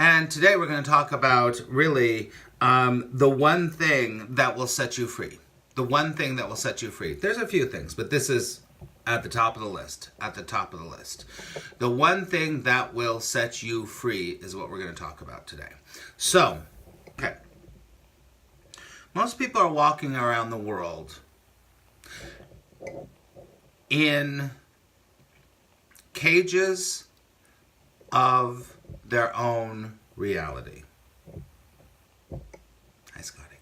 And today we're going to talk about really the one thing that will set you free. The one thing that will set you free. There's a few things, but this is at the top of the list. At the top of the list. The one thing that will set you free is what we're going to talk about today. So, okay. Most people are walking around the world in cages of their own reality. Hi, Scotty.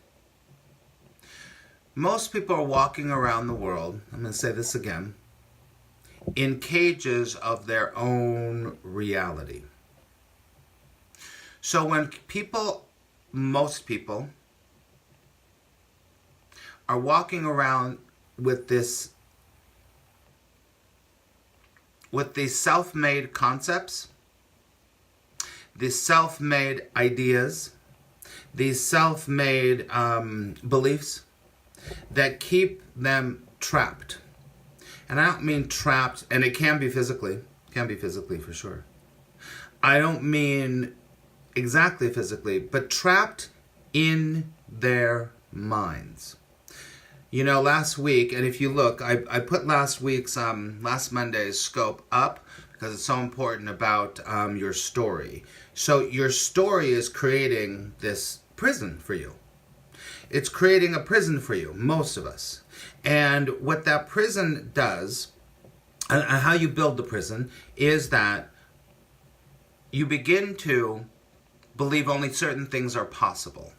Most people are walking around the world, I'm going to say this again, in cages of their own reality. So when most people, are walking around with these self-made concepts, these self-made ideas, these self-made beliefs that keep them trapped. And I don't mean trapped, and it can be physically for sure. I don't mean exactly physically, but trapped in their minds. You know, last week, and if you look, I put last Monday's scope up because it's so important about your story. So your story is creating this prison for you. It's creating a prison for you, most of us. And what that prison does, and how you build the prison, is that you begin to believe only certain things are possible.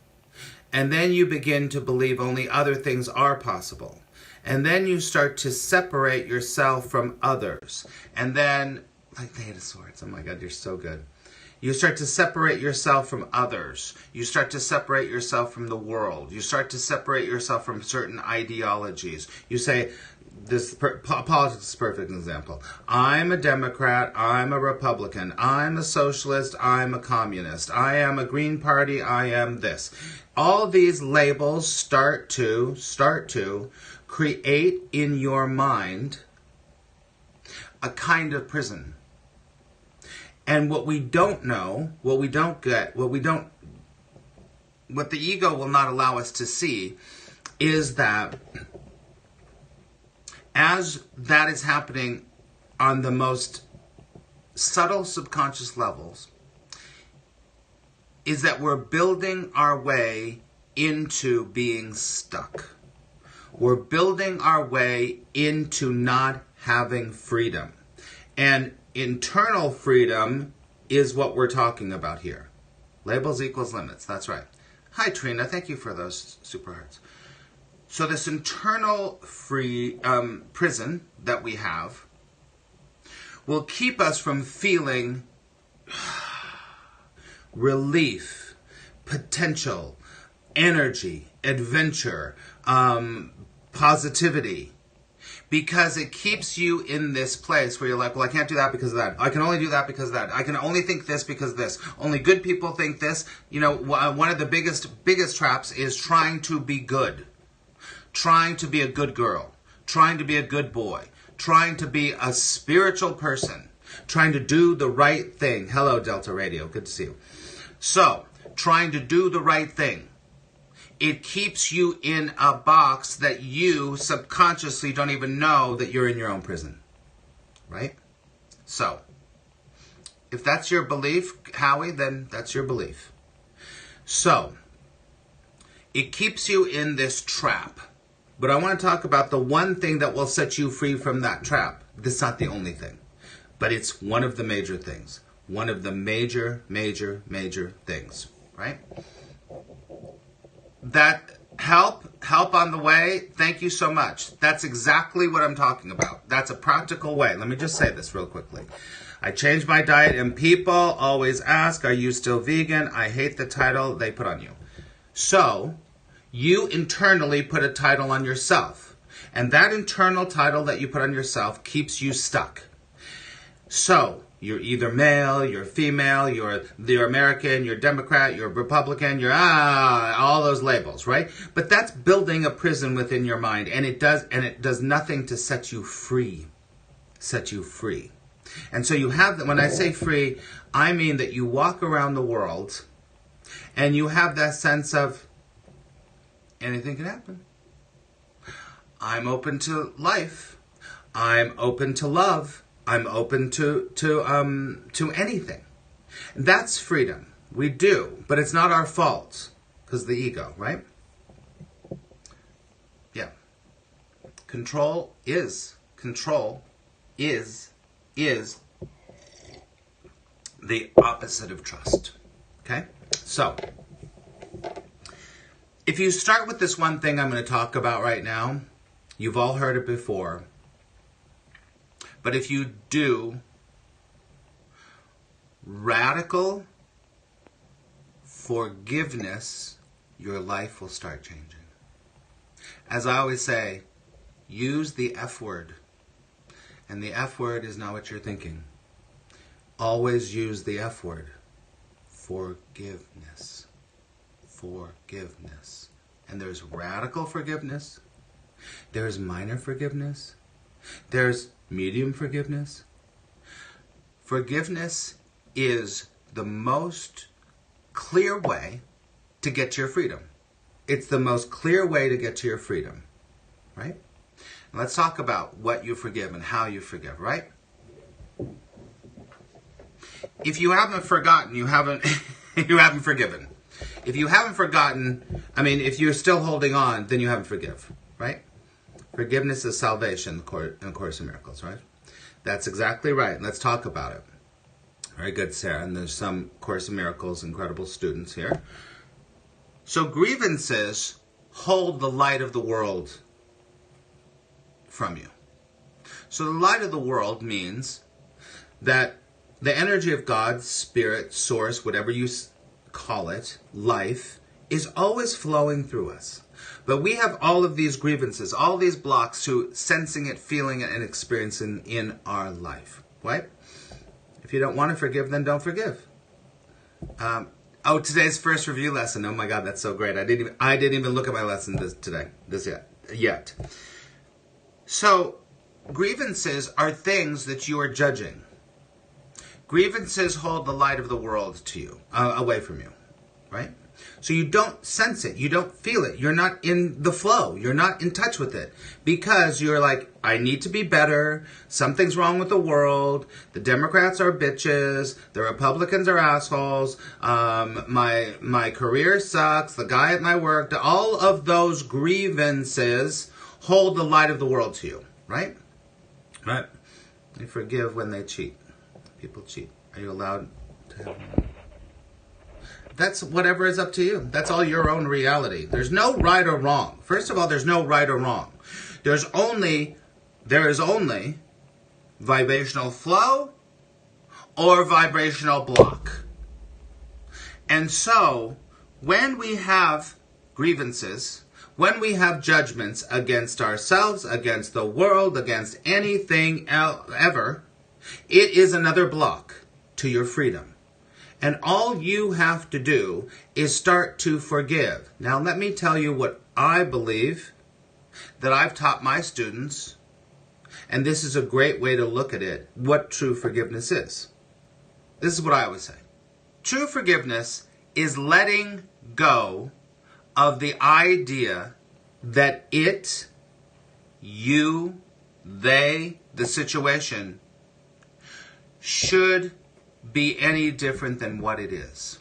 And then you begin to believe only other things are possible. And then you start to separate yourself from others. And then, like the Eight of Swords, oh my God, you're so good. You start to separate yourself from others. You start to separate yourself from the world. You start to separate yourself from certain ideologies. You say, politics is a perfect example. I'm a Democrat. I'm a Republican. I'm a socialist. I'm a communist. I am a Green Party. I am this. All these labels start to create in your mind a kind of prison. And what we don't know, what the ego will not allow us to see is that as that is happening on the most subtle subconscious levels, is that we're building our way into being stuck. We're building our way into not having freedom. And internal freedom is what we're talking about here. Labels equals limits. That's right. Hi, Trina. Thank you for those super hearts. So this internal prison that we have will keep us from feeling relief, potential, energy, adventure, positivity. Because it keeps you in this place where you're like, well, I can't do that because of that. I can only do that because of that. I can only think this because of this. Only good people think this. You know, one of the biggest traps is trying to be good. Trying to be a good girl. Trying to be a good boy. Trying to be a spiritual person. Trying to do the right thing. Hello, Delta Radio. Good to see you. So, trying to do the right thing. It keeps you in a box that you subconsciously don't even know that you're in your own prison. Right? So, if that's your belief, Howie, then that's your belief. So, it keeps you in this trap. But I want to talk about the one thing that will set you free from that trap. This is not the only thing. But it's one of the major things. One of the major things. Right? That help on the way, thank you so much. That's exactly what I'm talking about. That's a practical way. Let me just say this real quickly. I changed my diet and people always ask, are you still vegan? I hate the title they put on you. So, you internally put a title on yourself. And that internal title that you put on yourself keeps you stuck. So, you're either male, you're female, you're American, you're Democrat, you're Republican, you're all those labels, right? But that's building a prison within your mind, and it does nothing to set you free. Set you free. And so you have, when I say free, I mean that you walk around the world and you have that sense of anything can happen. I'm open to life. I'm open to love. I'm open to anything. That's freedom. We do, but it's not our fault because the ego, right? Yeah. Control is the opposite of trust. Okay? So, if you start with this one thing I'm going to talk about right now, you've all heard it before. But if you do radical forgiveness, your life will start changing. As I always say, use the F word. And the F word is not what you're thinking. Always use the F word. Forgiveness. Forgiveness. And there's radical forgiveness. There's minor forgiveness. There's medium forgiveness. Forgiveness is the most clear way to get to your freedom. It's the most clear way to get to your freedom. Right? Let's talk about what you forgive and how you forgive, right? If you haven't forgotten, you haven't forgiven. If you haven't forgotten, if you're still holding on, then you haven't forgive, right? Forgiveness is salvation in the Course in Miracles, right? That's exactly right. Let's talk about it. Very good, Sarah. And there's some Course in Miracles incredible students here. So grievances hold the light of the world from you. So the light of the world means that the energy of God, spirit, source, whatever you call it, life, is always flowing through us. But we have all of these grievances, all these blocks to sensing it, feeling it, and experiencing in our life. Right? If you don't want to forgive, then don't forgive. Today's first review lesson. Oh my God, that's so great. I didn't even look at my lesson yet. So, grievances are things that you are judging. Grievances hold the light of the world to you, away from you, right? So you don't sense it. You don't feel it. You're not in the flow. You're not in touch with it because you're like, I need to be better. Something's wrong with the world. The Democrats are bitches. The Republicans are assholes. My career sucks. The guy at my work. All of those grievances hold the light of the world to you, right? Right. You forgive when they cheat. People cheat. Are you allowed to have... That's whatever is up to you. That's all your own reality. There's no right or wrong. First of all, there's no right or wrong. There is only vibrational flow or vibrational block. And so, when we have grievances, when we have judgments against ourselves, against the world, against anything ever, it is another block to your freedom. And all you have to do is start to forgive. Now, let me tell you what I believe that I've taught my students, and this is a great way to look at it, what true forgiveness is. This is what I always say. True forgiveness is letting go of the idea that it, you, they, the situation should be any different than what it is.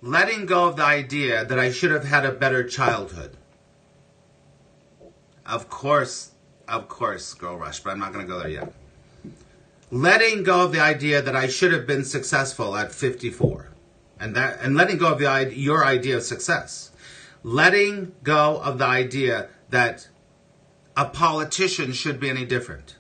Letting go of the idea that I should have had a better childhood. Of course, Girl Rush, but I'm not going to go there yet. Letting go of the idea that I should have been successful at 54. And letting go of your idea of success. Letting go of the idea that a politician should be any different.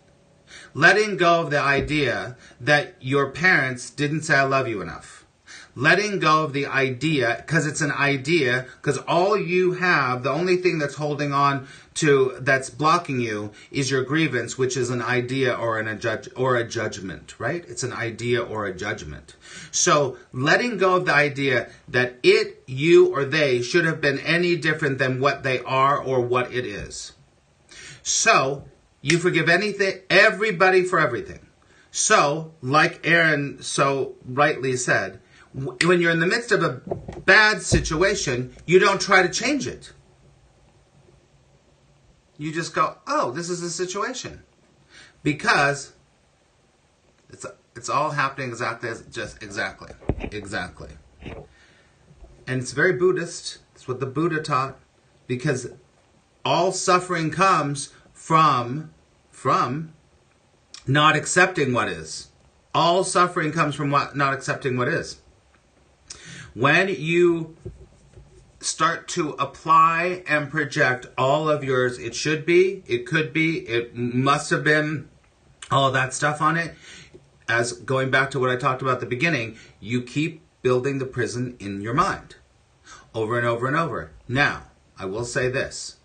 Letting go of the idea that your parents didn't say I love you enough. Letting go of the idea, because it's an idea, because all you have, the only thing that's holding on to, that's blocking you, is your grievance, which is an idea or a judgment, right? It's an idea or a judgment. So letting go of the idea that it, you, or they should have been any different than what they are or what it is. So You forgive anything, everybody for everything. So, like Aaron so rightly said, when you're in the midst of a bad situation, you don't try to change it. You just go, oh, this is the situation. Because it's all happening exactly. And it's very Buddhist. It's what the Buddha taught. Because all suffering comes from not accepting what is. All suffering comes from not accepting what is. When you start to apply and project all of yours, it should be, it could be, it must have been, all of that stuff on it, as going back to what I talked about at the beginning, you keep building the prison in your mind over and over and over. Now, I will say this,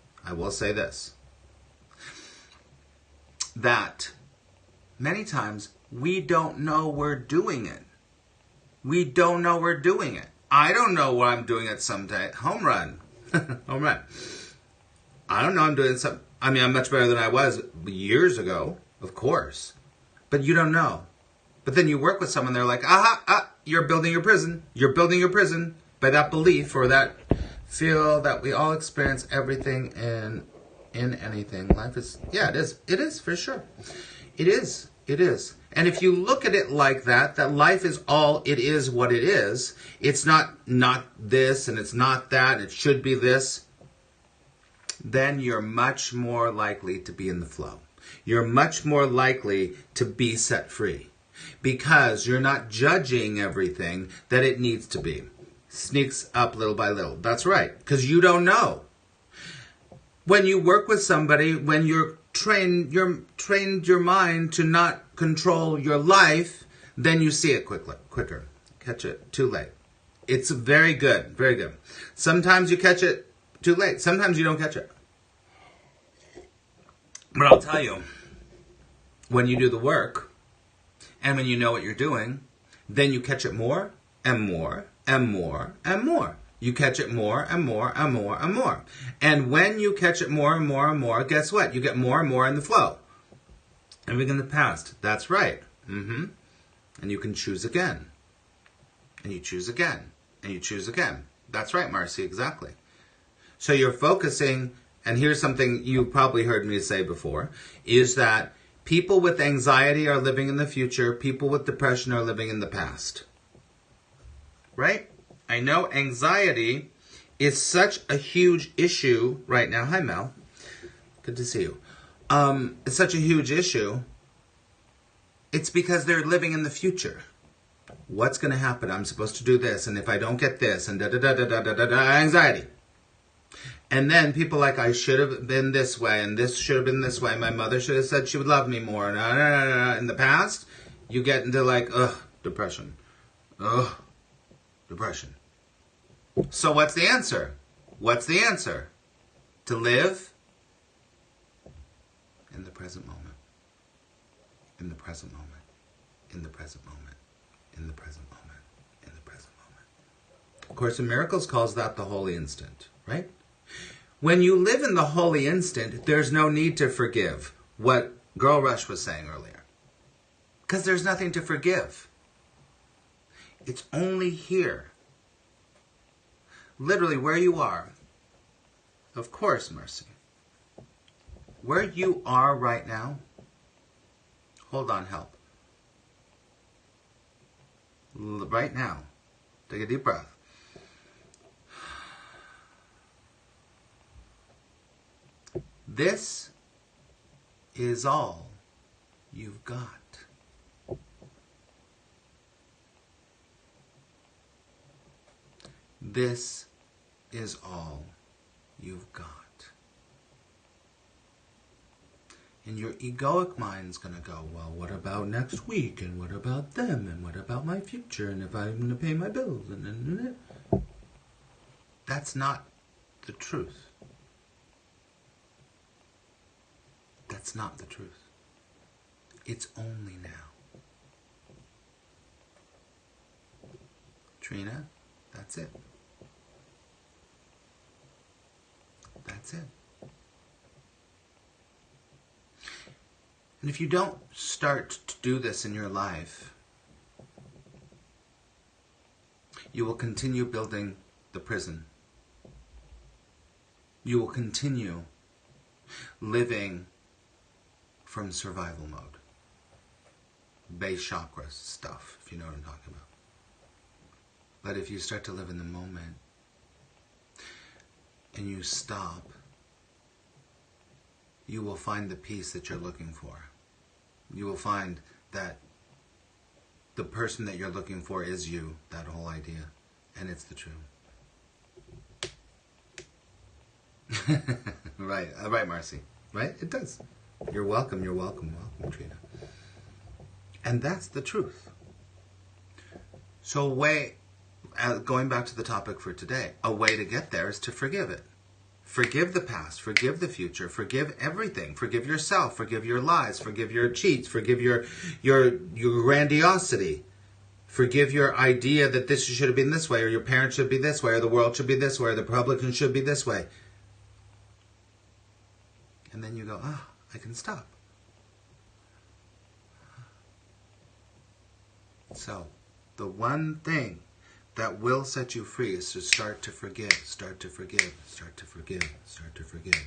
that many times we don't know we're doing it. We don't know we're doing it. I don't know what I'm doing it someday. Home run. Home run. I don't know I'm doing something. I mean, I'm much better than I was years ago, of course. But you don't know. But then you work with someone, they're like, you're building your prison. You're building your prison by that belief or that feel that we all experience everything in anything. Life is, yeah, it is. It is, for sure. It is. It is. And if you look at it like that life is all, it is what it is. It's not this and it's not that and it should be this. Then you're much more likely to be in the flow. You're much more likely to be set free. Because you're not judging everything that it needs to be. Sneaks up little by little. That's right. Because you don't know. When you work with somebody, when you're trained your mind to not control your life, then you see it quicker. Catch it too late. It's very good, very good. Sometimes you catch it too late. Sometimes you don't catch it. But I'll tell you, when you do the work, and when you know what you're doing, then you catch it more and more and more and more. You catch it more and more and more and more. And when you catch it more and more and more, guess what? You get more and more in the flow. Everything in the past. That's right. And you can choose again. And you choose again. And you choose again. That's right, Marcy, exactly. So you're focusing, and here's something you probably heard me say before, is that people with anxiety are living in the future, people with depression are living in the past. Right? I know anxiety is such a huge issue right now. Hi, Mel. Good to see you. It's such a huge issue. It's because they're living in the future. What's going to happen? I'm supposed to do this, and if I don't get this, and anxiety. And then people like, I should have been this way, and this should have been this way. My mother should have said she would love me more. In the past, you get into like, depression. Depression. So what's the answer? What's the answer? To live in the present moment. In the present moment. In the present moment. In the present moment. In the present moment. Of Course in Miracles calls that the holy instant, right? When you live in the holy instant, there's no need to forgive. What Girl Rush was saying earlier. Because there's nothing to forgive. It's only here. Literally where you are. Of course, Mercy. Where you are right now. Hold on, help. Right now. Take a deep breath. This is all you've got. This is all you've got. And your egoic mind's going to go, well, what about next week? And what about them? And what about my future? And if I'm going to pay my bills? And that's not the truth. That's not the truth. It's only now. Trina, that's it. That's it. And if you don't start to do this in your life, you will continue building the prison. You will continue living from survival mode. Base chakra stuff, if you know what I'm talking about. But if you start to live in the moment and you stop, you will find the peace that you're looking for. You will find that the person that you're looking for is you, that whole idea. And it's the truth. Right, Marcy. Right? It does. You're welcome, Trina. And that's the truth. So going back to the topic for today, a way to get there is to forgive it. Forgive the past, forgive the future, forgive everything. Forgive yourself, forgive your lies, forgive your cheats, forgive your grandiosity. Forgive your idea that this should have been this way, or your parents should be this way, or the world should be this way, or the Republicans should be this way. And then you go, I can stop. So, the one thing that will set you free is to start to forgive, start to forgive, start to forgive, start to forgive.